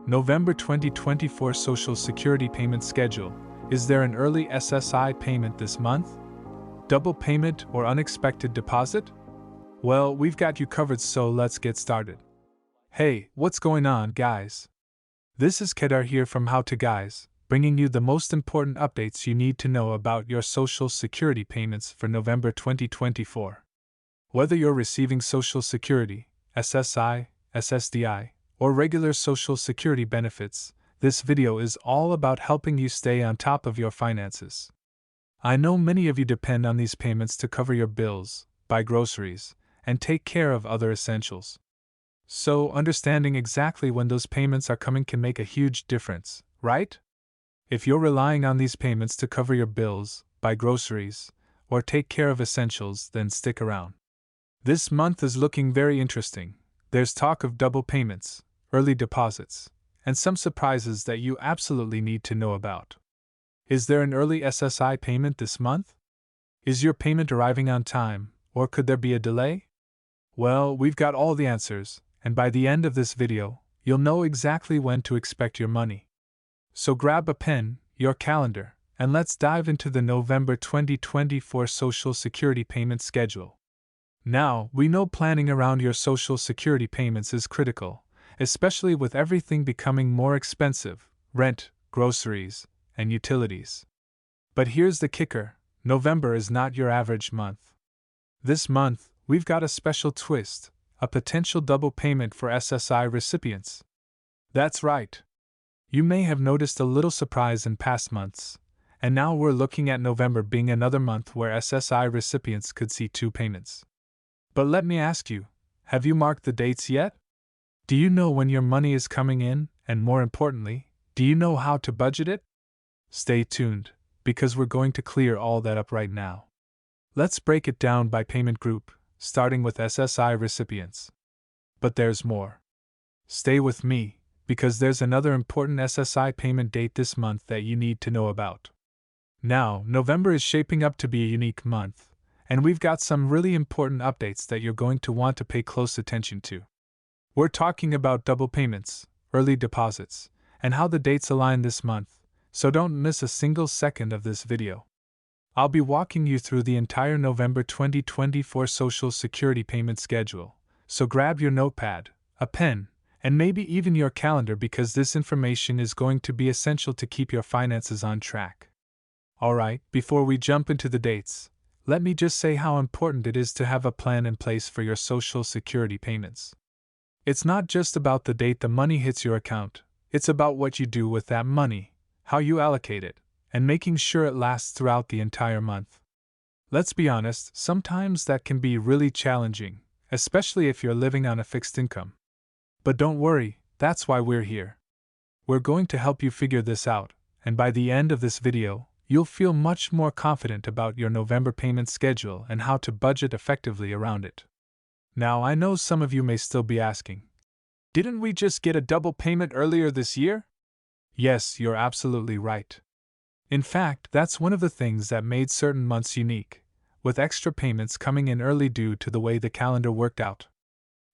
November 2024 Social Security Payment Schedule. Is there an early SSI payment this month? Double payment or unexpected deposit? Well, we've got you covered, so let's get started. Hey, what's going on, guys? This is Kedar here from How to Guys, bringing you the most important updates you need to know about your Social Security payments for November 2024. Whether you're receiving Social Security, SSI, SSDI, or regular Social Security benefits, this video is all about helping you stay on top of your finances. I know many of you depend on these payments to cover your bills, buy groceries, and take care of other essentials. So, understanding exactly when those payments are coming can make a huge difference, right? If you're relying on these payments to cover your bills, buy groceries, or take care of essentials, then stick around. This month is looking very interesting. There's talk of double payments, early deposits, and some surprises that you absolutely need to know about. Is there an early SSI payment this month? Is your payment arriving on time, or could there be a delay? Well, we've got all the answers, and by the end of this video, you'll know exactly when to expect your money. So grab a pen, your calendar, and let's dive into the November 2024 Social Security payment schedule. Now, we know planning around your Social Security payments is critical, especially with everything becoming more expensive: rent, groceries, and utilities. But here's the kicker: November is not your average month. This month, we've got a special twist, a potential double payment for SSI recipients. That's right. You may have noticed a little surprise in past months, and now we're looking at November being another month where SSI recipients could see two payments. But let me ask you, have you marked the dates yet? Do you know when your money is coming in, and more importantly, do you know how to budget it? Stay tuned, because we're going to clear all that up right now. Let's break it down by payment group, starting with SSI recipients. But there's more. Stay with me, because there's another important SSI payment date this month that you need to know about. Now, November is shaping up to be a unique month, and we've got some really important updates that you're going to want to pay close attention to. We're talking about double payments, early deposits, and how the dates align this month, so don't miss a single second of this video. I'll be walking you through the entire November 2024 Social Security payment schedule, so grab your notepad, a pen, and maybe even your calendar, because this information is going to be essential to keep your finances on track. Alright, before we jump into the dates, let me just say how important it is to have a plan in place for your Social Security payments. It's not just about the date the money hits your account, it's about what you do with that money, how you allocate it, and making sure it lasts throughout the entire month. Let's be honest, sometimes that can be really challenging, especially if you're living on a fixed income. But don't worry, that's why we're here. We're going to help you figure this out, and by the end of this video, you'll feel much more confident about your November payment schedule and how to budget effectively around it. Now, I know some of you may still be asking, didn't we just get a double payment earlier this year? Yes, you're absolutely right. In fact, that's one of the things that made certain months unique, with extra payments coming in early due to the way the calendar worked out.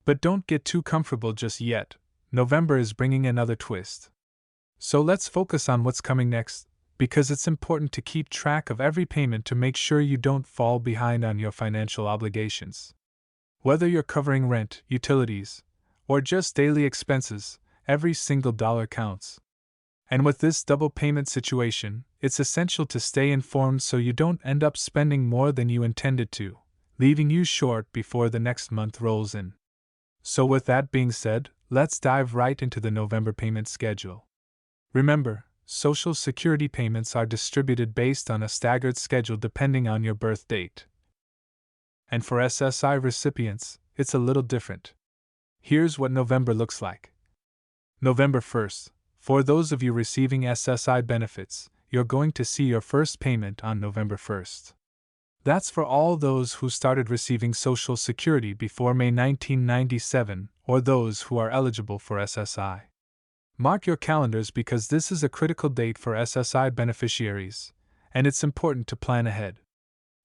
But don't get too comfortable just yet. November is bringing another twist. So let's focus on what's coming next, because it's important to keep track of every payment to make sure you don't fall behind on your financial obligations. Whether you're covering rent, utilities, or just daily expenses, every single dollar counts. And with this double payment situation, it's essential to stay informed so you don't end up spending more than you intended to, leaving you short before the next month rolls in. So with that being said, let's dive right into the November payment schedule. Remember, Social Security payments are distributed based on a staggered schedule depending on your birth date. And for SSI recipients, it's a little different. Here's what November looks like. November 1st. For those of you receiving SSI benefits, you're going to see your first payment on November 1st. That's for all those who started receiving Social Security before May 1997, or those who are eligible for SSI. Mark your calendars, because this is a critical date for SSI beneficiaries, and it's important to plan ahead.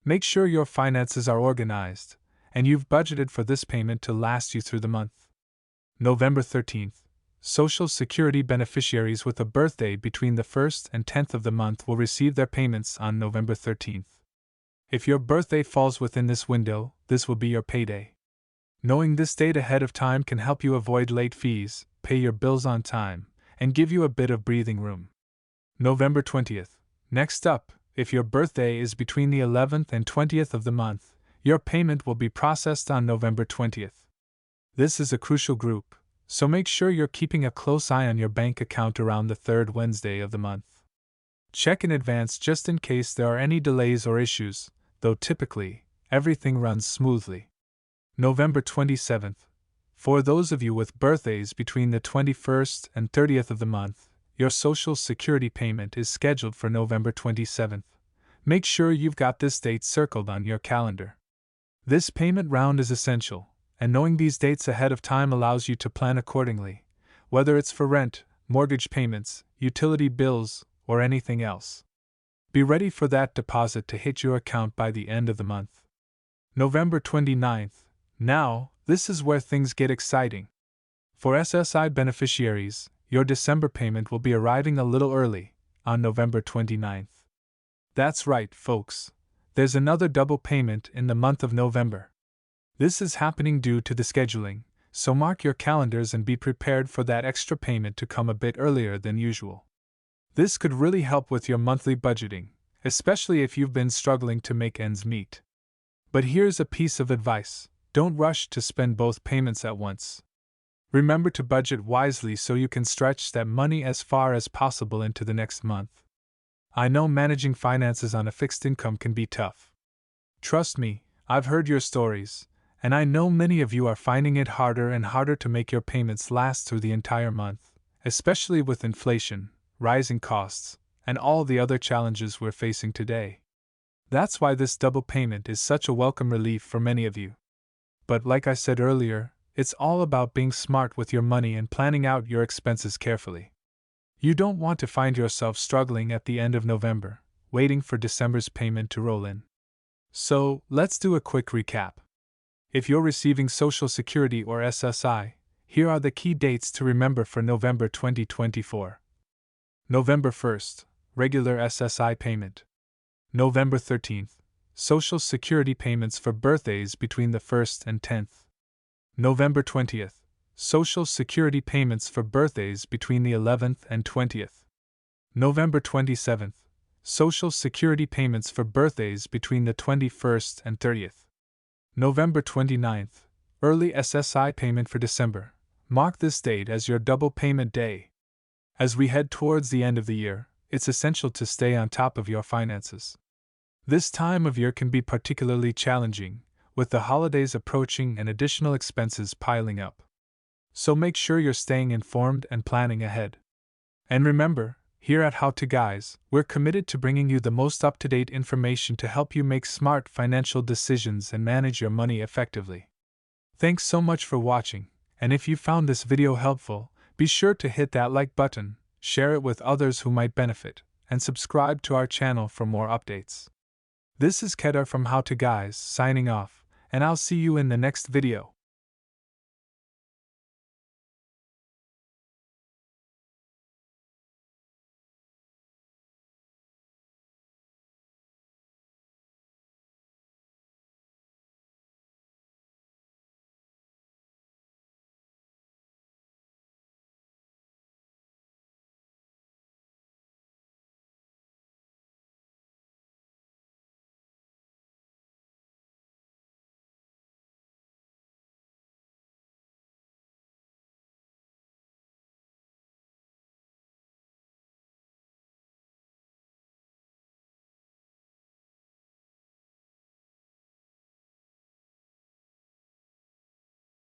Make sure your finances are organized, and you've budgeted for this payment to last you through the month. November 13th. Social Security beneficiaries with a birthday between the 1st and 10th of the month will receive their payments on November 13th. If your birthday falls within this window, this will be your payday. Knowing this date ahead of time can help you avoid late fees, pay your bills on time, and give you a bit of breathing room. November 20th. Next up, if your birthday is between the 11th and 20th of the month, your payment will be processed on November 20th. This is a crucial group, so make sure you're keeping a close eye on your bank account around the third Wednesday of the month. Check in advance just in case there are any delays or issues, though typically, everything runs smoothly. November 27th. For those of you with birthdays between the 21st and 30th of the month, your Social Security payment is scheduled for November 27th. Make sure you've got this date circled on your calendar. This payment round is essential, and knowing these dates ahead of time allows you to plan accordingly, whether it's for rent, mortgage payments, utility bills, or anything else. Be ready for that deposit to hit your account by the end of the month. November 29th. Now, this is where things get exciting. For SSI beneficiaries, your December payment will be arriving a little early, on November 29th. That's right, folks. There's another double payment in the month of November. This is happening due to the scheduling, so mark your calendars and be prepared for that extra payment to come a bit earlier than usual. This could really help with your monthly budgeting, especially if you've been struggling to make ends meet. But here's a piece of advice: don't rush to spend both payments at once. Remember to budget wisely so you can stretch that money as far as possible into the next month. I know managing finances on a fixed income can be tough. Trust me, I've heard your stories, and I know many of you are finding it harder and harder to make your payments last through the entire month, especially with inflation, rising costs, and all the other challenges we're facing today. That's why this double payment is such a welcome relief for many of you. But like I said earlier, it's all about being smart with your money and planning out your expenses carefully. You don't want to find yourself struggling at the end of November, waiting for December's payment to roll in. So, let's do a quick recap. If you're receiving Social Security or SSI, here are the key dates to remember for November 2024. November 1st, regular SSI payment. November 13th, Social Security payments for birthdays between the 1st and 10th. November 20th, Social Security payments for birthdays between the 11th and 20th. November 27th, Social Security payments for birthdays between the 21st and 30th. November 29th, early SSI payment for December. Mark this date as your double payment day. As we head towards the end of the year, it's essential to stay on top of your finances. This time of year can be particularly challenging, with the holidays approaching and additional expenses piling up. So make sure you're staying informed and planning ahead. And remember, here at How To Guys, we're committed to bringing you the most up-to-date information to help you make smart financial decisions and manage your money effectively. Thanks so much for watching, and if you found this video helpful, be sure to hit that like button, share it with others who might benefit, and subscribe to our channel for more updates. This is Kedar from How To Guys signing off, and I'll see you in the next video.